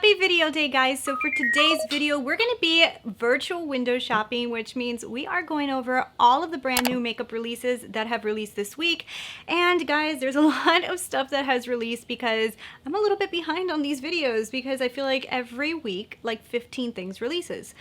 Happy video day, guys. So for today's video, we're going to be virtual window shopping, which means we are going over all of the brand new makeup releases that have released this week. And guys, there's a lot of stuff that has released because I'm a little bit behind on these videos because I feel like every week, like 15 things releases.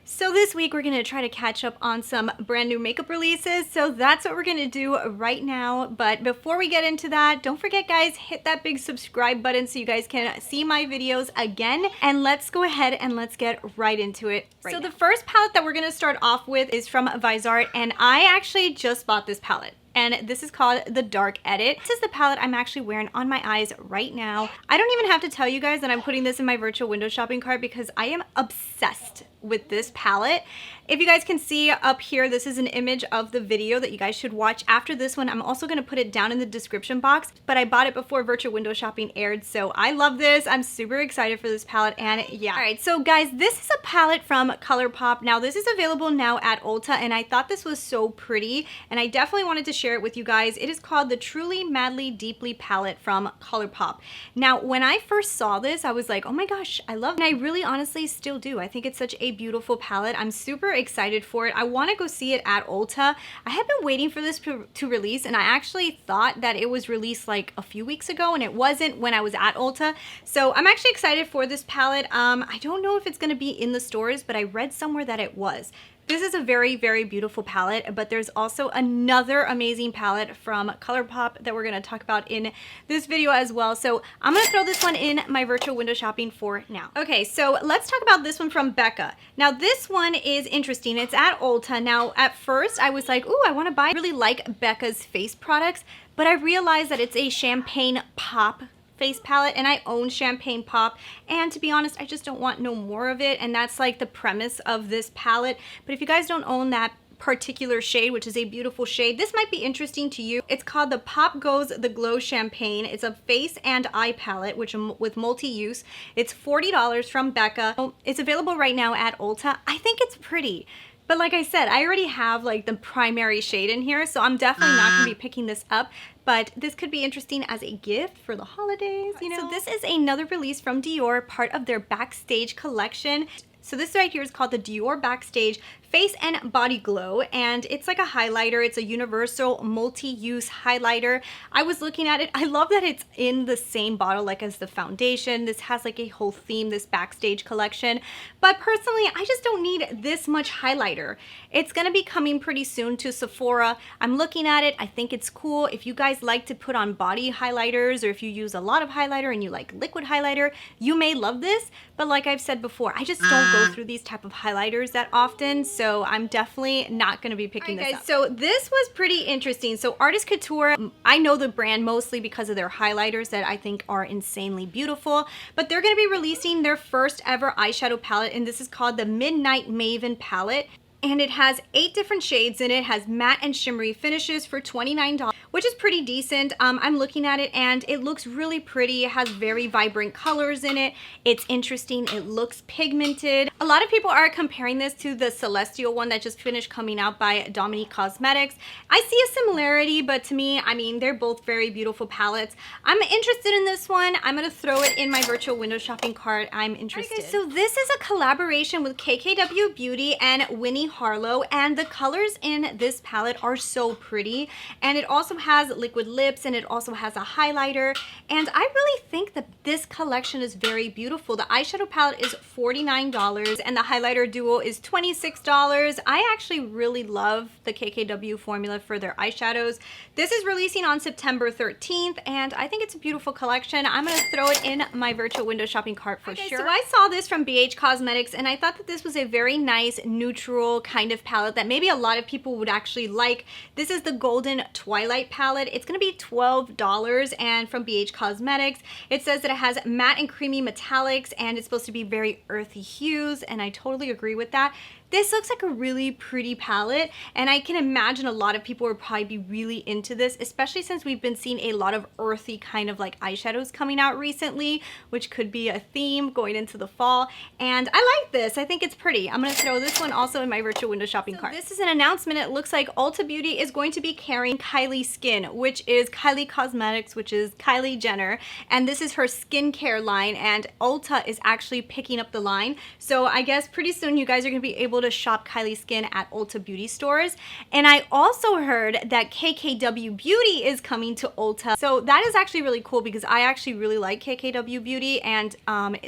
So this week we're going to try to catch up on some brand new makeup releases. So that's what we're going to do right now. But before we get into that, don't forget, guys, hit that big subscribe button so you guys can see my videos again. And let's go ahead and let's get right into it right now. The first palette that we're going to start off with is from Viseart, and I actually just bought this palette. And this is called the Dark Edit. This is the palette I'm actually wearing on my eyes right now. I don't even have to tell you guys that I'm putting this in my virtual window shopping cart because I am obsessed with this palette. If you guys can see up here, this is an image of the video that you guys should watch after this one. I'm also gonna put it down in the description box, but I bought it before virtual window shopping aired, so I love this. I'm super excited for this palette, and yeah. All right, so guys, this is a palette from Colourpop. Now, this is available now at Ulta, and I thought this was so pretty, and I definitely wanted to share it with you guys. It is called the Truly Madly Deeply palette from Colourpop. Now, when I first saw this, I was like, oh my gosh, I love it. And I really honestly still do. I think it's such a beautiful palette. I'm super excited for it. I want to go see it at Ulta. I have been waiting for this to release, and I actually thought that it was released like a few weeks ago, and it wasn't when I was at Ulta. So I'm actually excited for this palette. I don't know if it's going to be in the stores, but I read somewhere that it was. This is a very, very beautiful palette, but there's also another amazing palette from Colourpop that we're going to talk about in this video as well. So I'm going to throw this one in my virtual window shopping for now. Okay, so let's talk about this one from Becca. Now, this one is interesting. It's at Ulta. Now, at first, I was like, ooh, I want to buy. I really like Becca's face products, but I realized that it's a Champagne Pop face palette, and I own Champagne Pop, and to be honest, I just don't want no more of it, and that's like the premise of this palette. But if you guys don't own that particular shade, which is a beautiful shade, this might be interesting to you. It's called the Pop Goes the Glow Champagne. It's a face and eye palette which with multi-use. It's $40 from Becca. It's available right now at Ulta. I think it's pretty. But like I said, I already have like the primary shade in here, so I'm definitely not going to be picking this up. But this could be interesting as a gift for the holidays, you know. So this is another release from Dior, part of their Backstage collection. So this right here is called the Dior Backstage Face and Body Glow, and it's like a highlighter. It's a universal multi-use highlighter. I was looking at it. I love that it's in the same bottle like as the foundation. This has like a whole theme, this Backstage collection. But personally, I just don't need this much highlighter. It's gonna be coming pretty soon to Sephora. I'm looking at it. I think it's cool. If you guys like to put on body highlighters, or if you use a lot of highlighter and you like liquid highlighter, you may love this. But like I've said before, I just don't go through these type of highlighters that often, so I'm definitely not going to be picking this up. So this was pretty interesting. So Artist Couture, I know the brand mostly because of their highlighters that I think are insanely beautiful, but they're going to be releasing their first ever eyeshadow palette, and this is called the Midnight Maven palette. And it has 8 different shades in it. It has matte and shimmery finishes for $29, which is pretty decent. I'm looking at it and it looks really pretty. It has very vibrant colors in it. It's interesting. It looks pigmented. A lot of people are comparing this to the Celestial one that just finished coming out by Dominique Cosmetics. I see a similarity, but to me, I mean, they're both very beautiful palettes. I'm interested in this one. I'm gonna throw it in my virtual window shopping cart. I'm interested. Okay, so this is a collaboration with KKW Beauty and WINNIE HARLOW, and the colors in this palette are so pretty, and it also has liquid lips, and it also has a highlighter, and I really think that this collection is very beautiful. The eyeshadow palette is $49 and the highlighter duo is $26. I actually really love the KKW formula for their eyeshadows. This is releasing on September 13th, and I think it's a beautiful collection. I'm gonna throw it in my virtual window shopping cart for sure. So I saw this from BH Cosmetics, and I thought that this was a very nice neutral kind of palette that maybe a lot of people would actually like. This is the Golden Twilight palette. It's gonna be $12, and from BH Cosmetics. It says that it has matte and creamy metallics, and it's supposed to be very earthy hues, and I totally agree with that. This looks like a really pretty palette, and I can imagine a lot of people would probably be really into this, especially since we've been seeing a lot of earthy kind of like eyeshadows coming out recently, which could be a theme going into the fall. And I like this. I think it's pretty. I'm gonna throw this one also in my virtual window shopping cart. This is an announcement. It looks like Ulta Beauty is going to be carrying Kylie Skin, which is Kylie Cosmetics, which is Kylie Jenner, and this is her skincare line, and Ulta is actually picking up the line. So I guess pretty soon you guys are gonna be able to shop Kylie Skin at Ulta Beauty stores. And I also heard that KKW Beauty is coming to Ulta. So that is actually really cool because I actually really like KKW Beauty, and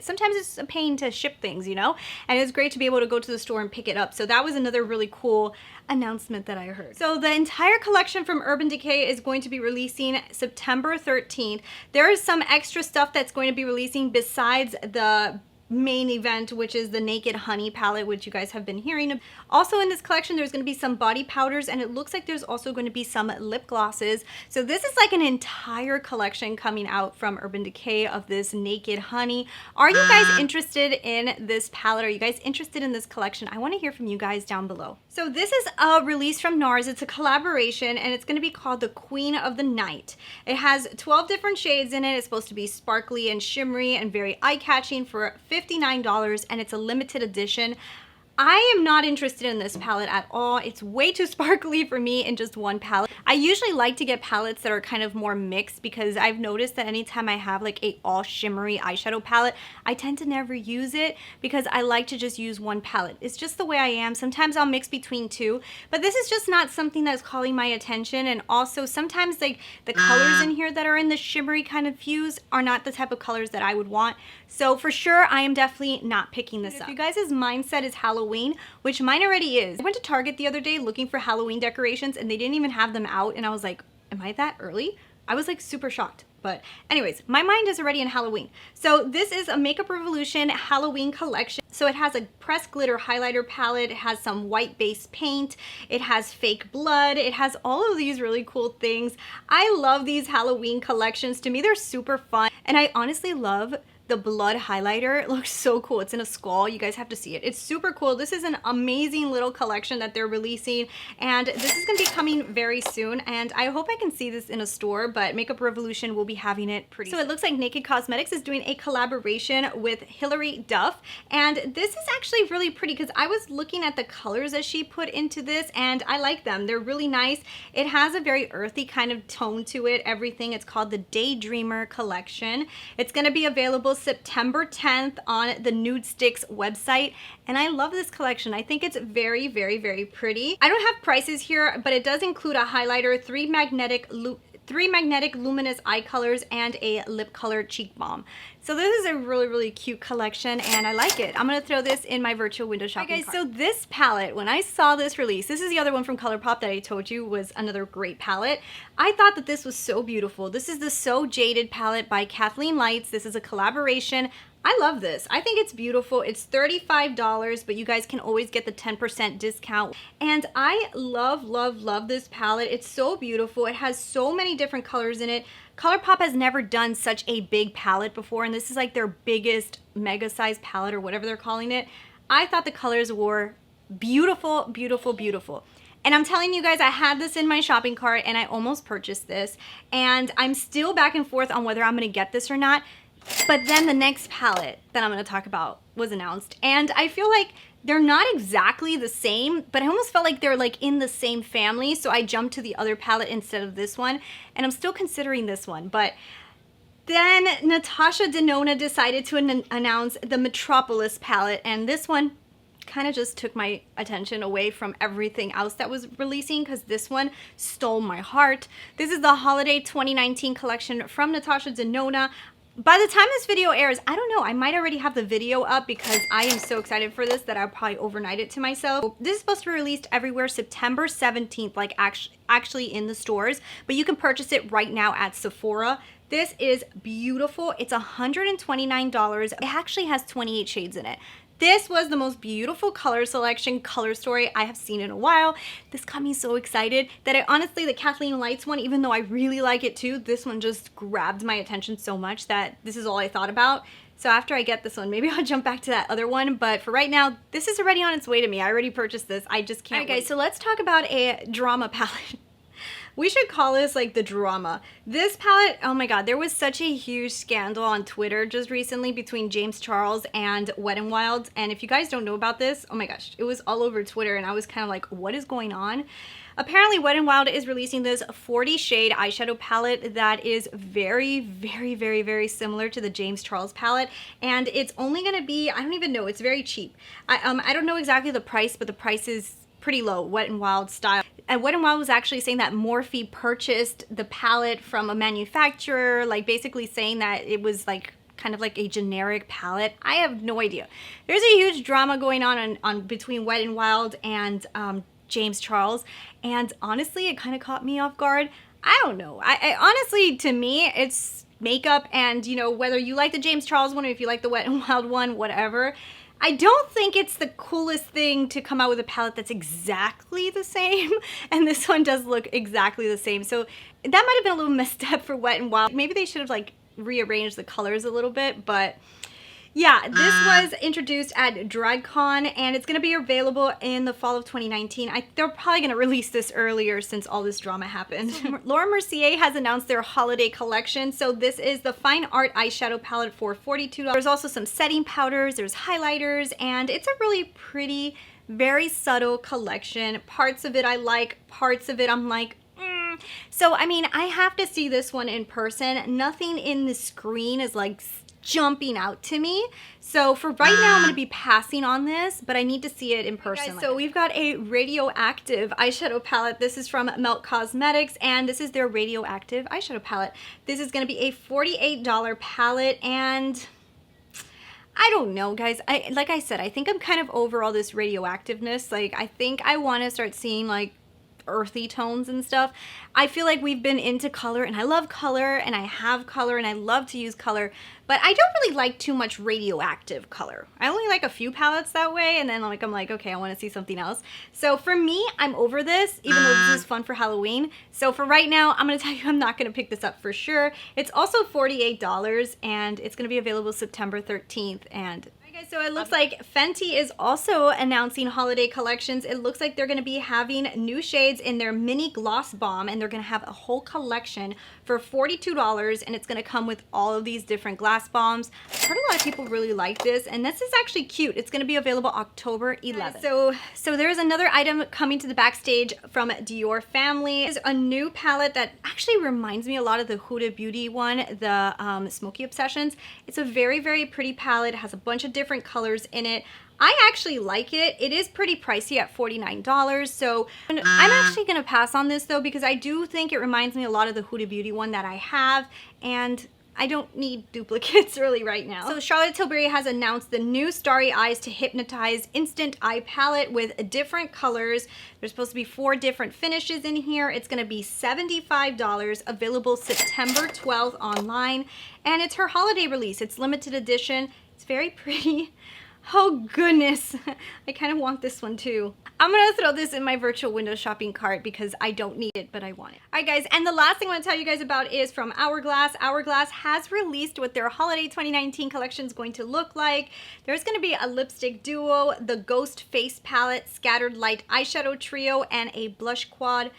sometimes it's a pain to ship things, you know? And it's great to be able to go to the store and pick it up. So that was another really cool announcement that I heard. So the entire collection from Urban Decay is going to be releasing September 13th. There is some extra stuff that's going to be releasing besides the main event, which is the Naked Honey palette, which you guys have been hearing of. Also in this collection, there's going to be some body powders, and it looks like there's also going to be some lip glosses. So this is like an entire collection coming out from Urban Decay of this Naked Honey. Are you guys interested in this palette? Are you guys interested in this collection? I want to hear from you guys down below. So this is a release from Nars. It's a collaboration, and it's going to be called the Queen of the Night. It has 12 different shades in it. It's supposed to be sparkly and shimmery and very eye-catching for $59, and it's a limited edition. I am not interested in this palette at all. It's way too sparkly for me in just one palette. I usually like to get palettes that are kind of more mixed because I've noticed that anytime I have like a all shimmery eyeshadow palette, I tend to never use it because I like to just use one palette. It's just the way I am. Sometimes I'll mix between two, but this is just not something that's calling my attention. And also sometimes like the colors in here that are in the shimmery kind of hues are not the type of colors that I would want. So for sure, I am definitely not picking this up. If you guys' mindset is Halloween, which mine already is. I went to Target the other day looking for Halloween decorations and they didn't even have them out, and I was like, am I that early? I was like super shocked. But anyways, my mind is already in Halloween. So this is a Makeup Revolution Halloween collection. So it has a pressed glitter highlighter palette, it has some white base paint, it has fake blood, it has all of these really cool things. I love these Halloween collections. To me, they're super fun. And I honestly love the blood highlighter. It looks so cool. It's in a skull. You guys have to see it. It's super cool. This is an amazing little collection that they're releasing, and this is going to be coming very soon, and I hope I can see this in a store, but Makeup Revolution will be having it pretty soon. So it looks like Naked Cosmetics is doing a collaboration with Hilary Duff, and this is actually really pretty because I was looking at the colors that she put into this, and I like them. They're really nice. It has a very earthy kind of tone to it, everything. It's called the Daydreamer collection. It's going to be available September 10th on the Nude Sticks website, and I love this collection. I think it's very, very, very pretty. I don't have prices here, but it does include a highlighter, three magnetic luminous eye colors, and a lip color cheek balm. So this is a really, really cute collection, and I like it. I'm gonna throw this in my virtual window shopping cart. So this palette, when I saw this release, this is the other one from Colourpop that I told you was another great palette. I thought that this was so beautiful. This is the So Jaded palette by Kathleen Lights. This is a collaboration. I love this. I think it's beautiful. It's $35, but you guys can always get the 10% discount. And I love, love, love this palette. It's so beautiful. It has so many different colors in it. Colourpop has never done such a big palette before, and this is like their biggest mega size palette or whatever they're calling it. I thought the colors were beautiful, beautiful, beautiful. And I'm telling you guys, I had this in my shopping cart and I almost purchased this. And I'm still back and forth on whether I'm gonna get this or not. But then the next palette that I'm going to talk about was announced, and I feel like they're not exactly the same, but I almost felt like they're like in the same family, so I jumped to the other palette instead of this one, and I'm still considering this one. But then Natasha Denona decided to announce the Metropolis palette, and this one kind of just took my attention away from everything else that was releasing because this one stole my heart. This is the Holiday 2019 collection from Natasha Denona. By the time this video airs, I don't know, I might already have the video up because I am so excited for this that I'll probably overnight it to myself. This is supposed to be released everywhere September 17th, like actually in the stores, but you can purchase it right now at Sephora. This is beautiful. It's $129. It actually has 28 shades in it. This was the most beautiful color selection, color story I have seen in a while. This got me so excited that I honestly, the Kathleen Lights one, even though I really like it too, this one just grabbed my attention so much that this is all I thought about. So after I get this one, maybe I'll jump back to that other one. But for right now, this is already on its way to me. I already purchased this. I just can't wait. Guys, so let's talk about a drama palette. We should call this like the drama. This palette, oh my god, there was such a huge scandal on Twitter just recently between James Charles and Wet n Wild. And if you guys don't know about this, oh my gosh, it was all over Twitter and I was kind of like, what is going on? Apparently Wet n Wild is releasing this 40 shade eyeshadow palette that is very, very, very, very similar to the James Charles palette. And it's only gonna be, I don't even know, it's very cheap. I don't know exactly the price, but the price is pretty low, Wet n Wild style. And Wet n Wild was actually saying that Morphe purchased the palette from a manufacturer, like basically saying that it was like kind of like a generic palette. I have no idea. There's a huge drama going on between Wet n Wild and James Charles, and honestly it kind of caught me off guard. I don't know. I honestly, to me, it's makeup, and you know, whether you like the James Charles one or if you like the Wet n Wild one, whatever. I don't think it's the coolest thing to come out with a palette that's exactly the same, and this one does look exactly the same. So that might have been a little messed up for Wet n Wild. Maybe they should have like rearranged the colors a little bit, but yeah, this was introduced at DragCon, and it's going to be available in the fall of 2019. They're probably going to release this earlier since all this drama happened. So, Laura Mercier has announced their holiday collection. So this is the Fine Art eyeshadow palette for $42. There's also some setting powders, there's highlighters, and it's a really pretty, very subtle collection. Parts of it I like, parts of it I'm like, So, I mean, I have to see this one in person. Nothing in the screen is like jumping out to me. So for right now, I'm going to be passing on this, but I need to see it in person. Guys, so we've got a Radioactive eyeshadow palette. This is from Melt Cosmetics, and this is their Radioactive eyeshadow palette. This is going to be a $48 palette, and I don't know, guys. Like I said, I think I'm kind of over all this radioactiveness. Like, I think I want to start seeing like earthy tones and stuff. I feel like we've been into color, and I love color, and I have color, and I love to use color, but I don't really like too much radioactive color. I only like a few palettes that way, and then like I'm like, okay, I want to see something else. So for me, I'm over this, even though this is fun for Halloween. So for right now, I'm going to tell you I'm not going to pick this up for sure. It's also $48, and it's going to be available September 13th, and guys, so it looks like Fenty is also announcing holiday collections. It looks like they're going to be having new shades in their mini gloss bomb, and they're going to have a whole collection for $42, and it's going to come with all of these different glass bombs. I've heard a lot of people really like this, and this is actually cute. It's going to be available October 11th. So there's another item coming to the Backstage from Dior family. It's a new palette that actually reminds me a lot of the Huda Beauty one, the Smoky Obsessions. It's a very, very pretty palette. It has a bunch of different colors in it. I actually like it. It is pretty pricey at $49, so I'm actually going to pass on this though, because I do think it reminds me a lot of the Huda Beauty one that I have, and I don't need duplicates really right now. So Charlotte Tilbury has announced the new Starry Eyes to Hypnotize Instant Eye Palette with different colors. There's supposed to be 4 different finishes in here. It's going to be $75, available September 12th online, and it's her holiday release. It's limited edition. It's very pretty. Oh goodness, I kind of want this one too. I'm gonna throw this in my virtual window shopping cart because I don't need it, but I want it. Alright guys, and the last thing I want to tell you guys about is from HourGlass. HourGlass has released what their holiday 2019 collection is going to look like. There's going to be a lipstick duo, the Ghost Face Palette, Scattered Light Eyeshadow Trio, and a blush quad.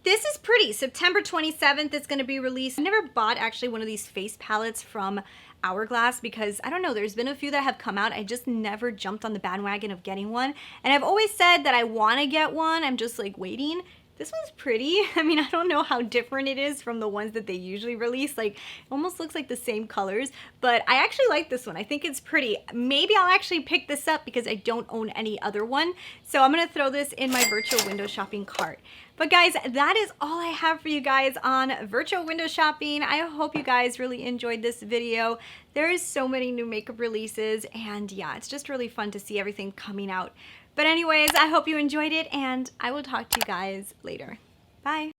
This is pretty. September 27th it's going to be released. I never bought actually one of these face palettes from HourGlass because, I don't know, there's been a few that have come out. I just never jumped on the bandwagon of getting one. And I've always said that I want to get one. I'm just like waiting. This one's pretty. I mean, I don't know how different it is from the ones that they usually release. Like, it almost looks like the same colors, but I actually like this one. I think it's pretty. Maybe I'll actually pick this up because I don't own any other one. So I'm going to throw this in my virtual window shopping cart. But guys, that is all I have for you guys on virtual window shopping. I hope you guys really enjoyed this video. There is so many new makeup releases, and yeah, it's just really fun to see everything coming out. But anyways, I hope you enjoyed it, and I will talk to you guys later. Bye.